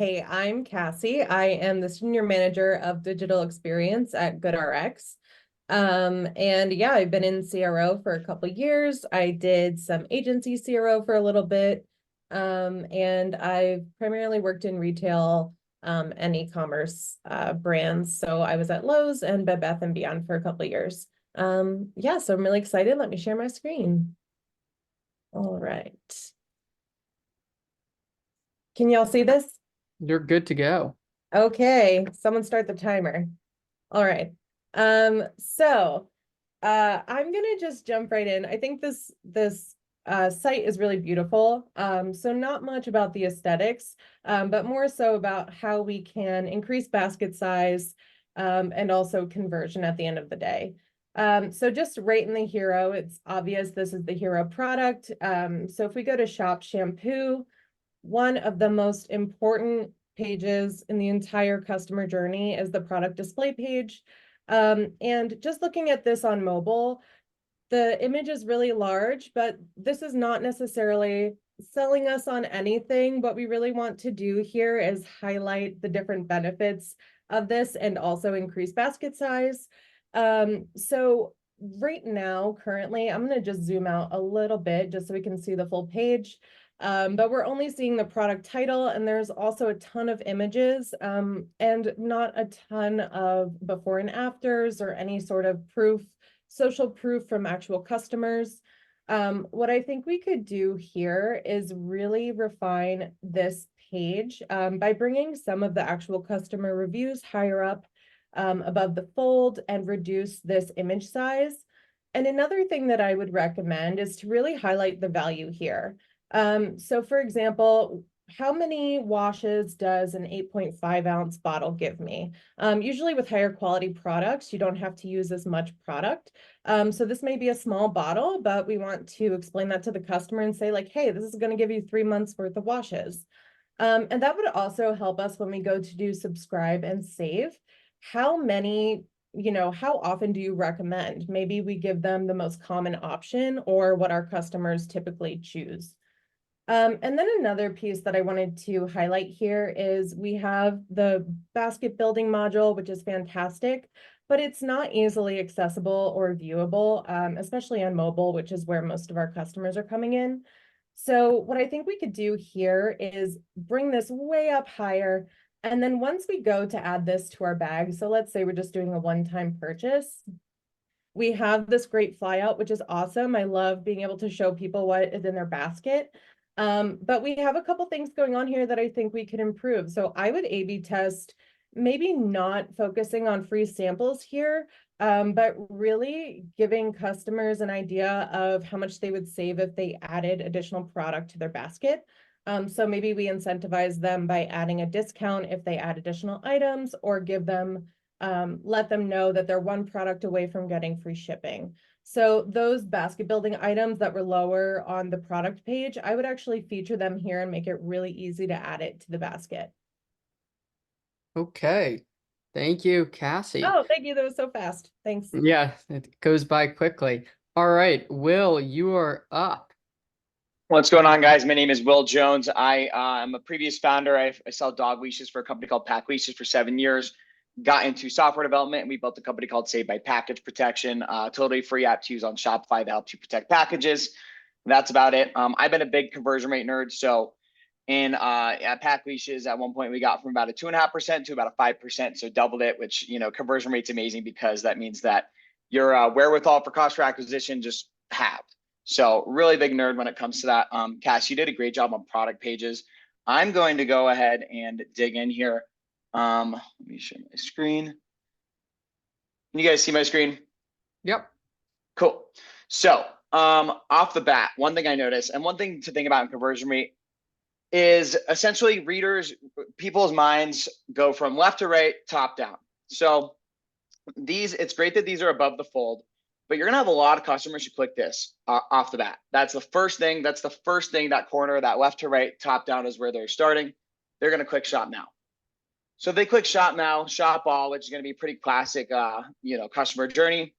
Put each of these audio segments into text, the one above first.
Hey, I'm Cassie. I am the Senior Manager of Digital Experience at GoodRX. And yeah, I've been in CRO for a couple of years. I did some agency CRO for a little bit. And I've primarily worked in retail and e-commerce brands. So I was at Lowe's and Bed Bath & Beyond for a couple of years. Yeah, so I'm really excited. Let me share my screen. All right. Can y'all see this? You're good to go. Okay, someone start the timer. All right. I'm gonna just jump right in. I think this site is really beautiful. So not much about the aesthetics, but more so about how we can increase basket size, and also conversion at the end of the day. So just right in the hero, it's obvious this is the hero product. So if we go to shop shampoo, one of the most important pages in the entire customer journey is the product display page. And just looking at this on mobile, the image is really large, but this is not necessarily selling us on anything. What we really want to do here is highlight the different benefits of this and also increase basket size. So right now, currently, I'm going to just zoom out a little bit just so we can see the full page. But we're only seeing the product title, and there's also a ton of images, and not a ton of before and afters or any sort of proof, social proof from actual customers. What I think we could do here is really refine this page by bringing some of the actual customer reviews higher up above the fold and reduce this image size. And another thing that I would recommend is to really highlight the value here. So for example, how many washes does an 8.5-ounce bottle give me? Usually with higher quality products, you don't have to use as much product. So this may be a small bottle, but we want to explain that to the customer and say like, hey, this is going to give you 3 months worth of washes. And that would also help us when we go to do subscribe and save. How many, how often do you recommend? Maybe we give them the most common option or what our customers typically choose. And then another piece that I wanted to highlight here is we have the basket building module, which is fantastic, but it's not easily accessible or viewable, especially on mobile, which is where most of our customers are coming in. So what I think we could do here is bring this way up higher. And then once we go to add this to our bag, so let's say we're just doing a one-time purchase, we have this great flyout, which is awesome. I love being able to show people what is in their basket. But we have a couple things going on here that I think we could improve. So I would A/B test, maybe not focusing on free samples here, but really giving customers an idea of how much they would save if they added additional product to their basket. So maybe we incentivize them by adding a discount if they add additional items, or give them, let them know that they're one product away from getting free shipping. So those basket building items that were lower on the product page, I would actually feature them here and make it really easy to add it to the basket. Okay. Thank you, Cassie. Oh, thank you. That was so fast. Thanks. Yeah, it goes by quickly. All right, Will, you are up. What's going on, guys? My name is Will Jones. I am a previous founder. I sell dog leashes for a company called Pack Leashes for 7 years. Got into software development, and we built a company called SavedBy Package Protection, totally free app to use on Shopify that helps you protect packages. That's about it. I've been a big conversion rate nerd. So at Pack Leashes, at one point we got from about a 2.5% to about a 5%. So doubled it, which, conversion rate's amazing because that means that your wherewithal for cost per acquisition just halved. So really big nerd when it comes to that. Cass, you did a great job on product pages. I'm going to go ahead and dig in here. Let me share my screen. Can you guys see my screen? Yep. Cool. So off the bat, one thing I noticed, and one thing to think about in conversion rate, is essentially people's minds go from left to right, top down. So it's great that these are above the fold, but you're gonna have a lot of customers who click this off the bat. That's the first thing. That's the first thing. That corner, that left to right, top down is where they're starting. They're gonna click shop now. So if they click shop now, shop all, which is gonna be pretty classic, customer journey.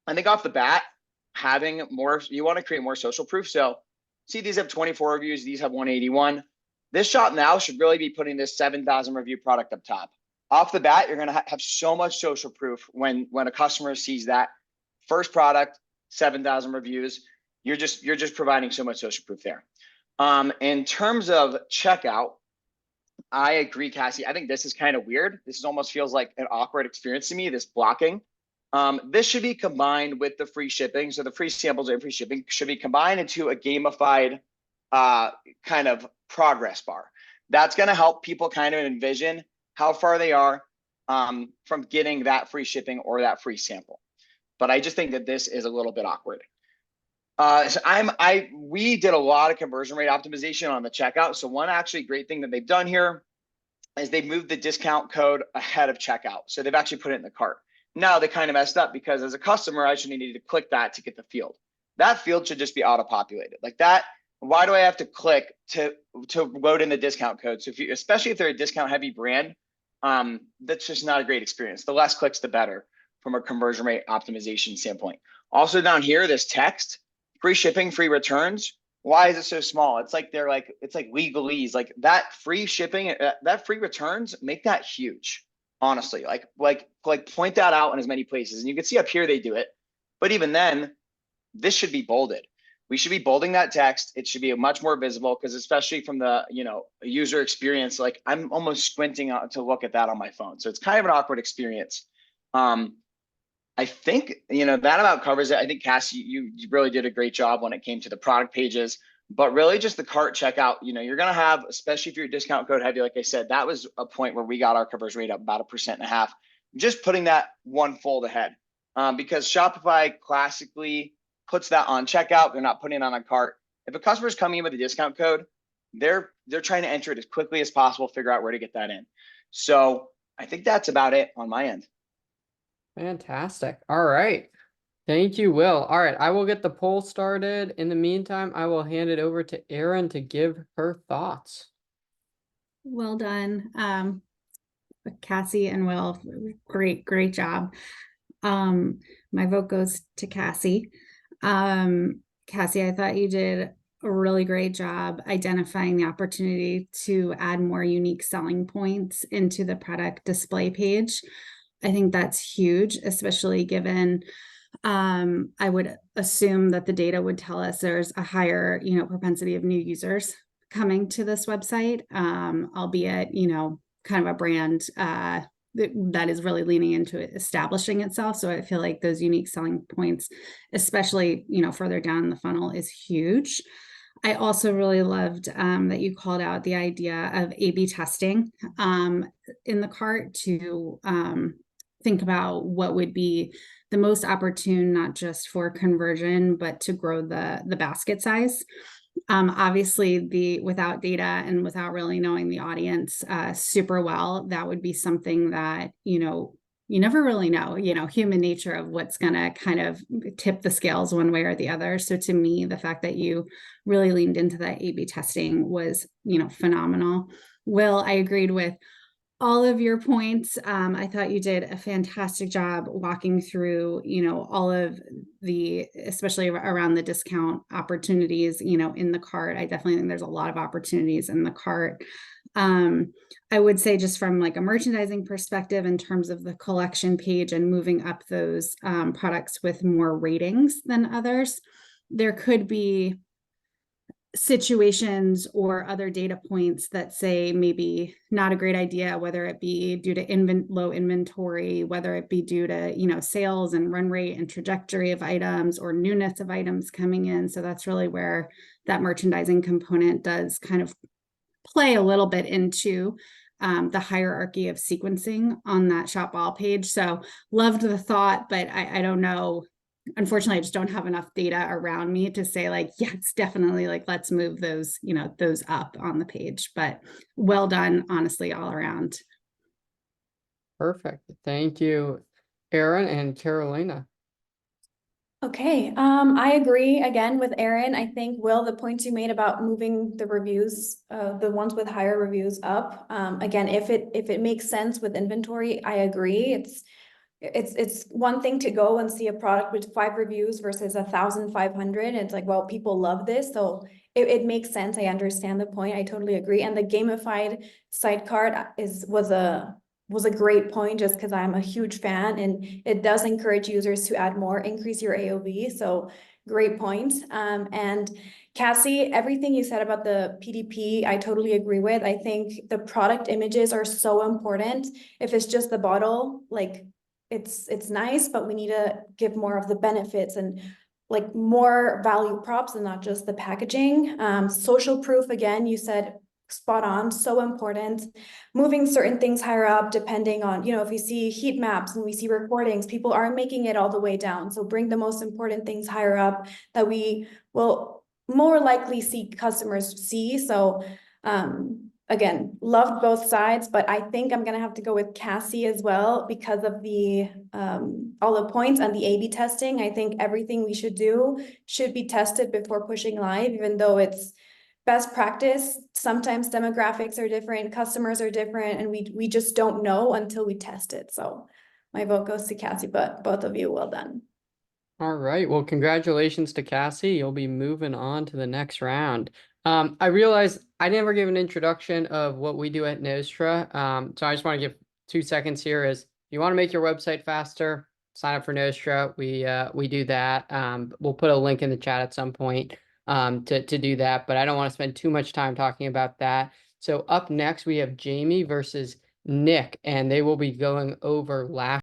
I think off the bat, having more, you want to create more social proof. So see, these have 24 reviews. These have 181. This shop now should really be putting this 7,000 review product up top. Off the bat, you're going to have so much social proof when a customer sees that first product, 7,000 reviews. You're just providing so much social proof there. In terms of checkout, I agree, Cassie. I think this is kind of weird. This almost feels like an awkward experience to me, this blocking. This should be combined with the free shipping. So the free samples and free shipping should be combined into a gamified kind of progress bar. That's going to help people kind of envision how far they are from getting that free shipping or that free sample. But I just think that this is a little bit awkward. We did a lot of conversion rate optimization on the checkout. So one actually great thing that they've done here is they've moved the discount code ahead of checkout. So they've actually put it in the cart. Now they kind of messed up because as a customer, I should need to click that to get the field. That field should just be auto-populated like that. Why do I have to click to load in the discount code? So especially if they're a discount heavy brand, that's just not a great experience. The less clicks, the better from a conversion rate optimization standpoint. Also down here, this text, free shipping, free returns. Why is it so small? It's like it's like legalese. Like that free shipping, that free returns, make that huge. Honestly, like point that out in as many places. And you can see up here they do it. But even then, this should be bolded. We should be bolding that text. It should be much more visible because especially from the user experience, like I'm almost squinting out to look at that on my phone. So it's kind of an awkward experience. I think that about covers it. I think Cassie, you really did a great job when it came to the product pages, but really just the cart checkout. You're gonna have, especially if you're discount code heavy, like I said, that was a point where we got our conversion rate up about 1.5%. Just putting that one fold ahead, because Shopify classically puts that on checkout. They're not putting it on a cart. If a customer is coming in with a discount code, they're trying to enter it as quickly as possible, figure out where to get that in. So I think that's about it on my end. Fantastic. All right. Thank you, Will. All right. I will get the poll started. In the meantime, I will hand it over to Erin to give her thoughts. Well done. Cassie and Will, great job. My vote goes to Cassie. Cassie, I thought you did a really great job identifying the opportunity to add more unique selling points into the product display page. I think that's huge, especially given I would assume that the data would tell us there's a higher, propensity of new users coming to this website, albeit, kind of a brand that is really leaning into it, establishing itself. So I feel like those unique selling points, especially, further down the funnel, is huge. I also really loved that you called out the idea of A/B testing in the cart to think about what would be the most opportune, not just for conversion, but to grow the basket size. Obviously, without data and without really knowing the audience super well, that would be something that, you never really know, human nature of what's going to kind of tip the scales one way or the other. So to me, the fact that you really leaned into that A/B testing was, phenomenal. Will, I agreed with all of your points. I thought you did a fantastic job walking through, all of the, especially around the discount opportunities, in the cart. I definitely think there's a lot of opportunities in the cart. I would say just from like a merchandising perspective in terms of the collection page and moving up those products with more ratings than others, there could be situations or other data points that say maybe not a great idea, whether it be due to low inventory, whether it be due to sales and run rate and trajectory of items or newness of items coming in. So that's really where that merchandising component does kind of play a little bit into the hierarchy of sequencing on that shop all page. So loved the thought, but I don't know. Unfortunately, I just don't have enough data around me to say like, yeah, it's definitely like, let's move those, those up on the page, but well done, honestly, all around. Perfect. Thank you, Erin and Carolina. Okay, I agree again with Erin. I think, Will, the points you made about moving the reviews, the ones with higher reviews up, again, if it makes sense with inventory, I agree. It's one thing to go and see a product with 5 reviews versus 1,500. It's like, well, people love this, so it makes sense. I understand the point. I totally agree. And the gamified sidecar was a great point, just because I'm a huge fan, and it does encourage users to add more, increase your AOV. So great point. And Cassie, everything you said about the PDP, I totally agree with. I think the product images are so important. If it's just the bottle, like it's nice, but we need to give more of the benefits and like more value props and not just the packaging. Social proof, again, you said spot on, so important. Moving certain things higher up, depending on, you know, if we see heat maps and we see recordings, people aren't making it all the way down. So bring the most important things higher up that we will more likely see customers see. So again, loved both sides, but I think I'm gonna have to go with Cassie as well because of the all the points and the A/B testing. I think everything we should do should be tested before pushing live, even though it's best practice. Sometimes demographics are different, customers are different, and we just don't know until we test it. So my vote goes to Cassie, but both of you, well done. All right. Well, congratulations to Cassie. You'll be moving on to the next round. I realized I never gave an introduction of what we do at Nostra. So I just want to give 2 seconds here. Is if you want to make your website faster, sign up for Nostra. We do that. We'll put a link in the chat at some point to do that, but I don't want to spend too much time talking about that. So up next we have Jamie versus Nick, and they will be going over last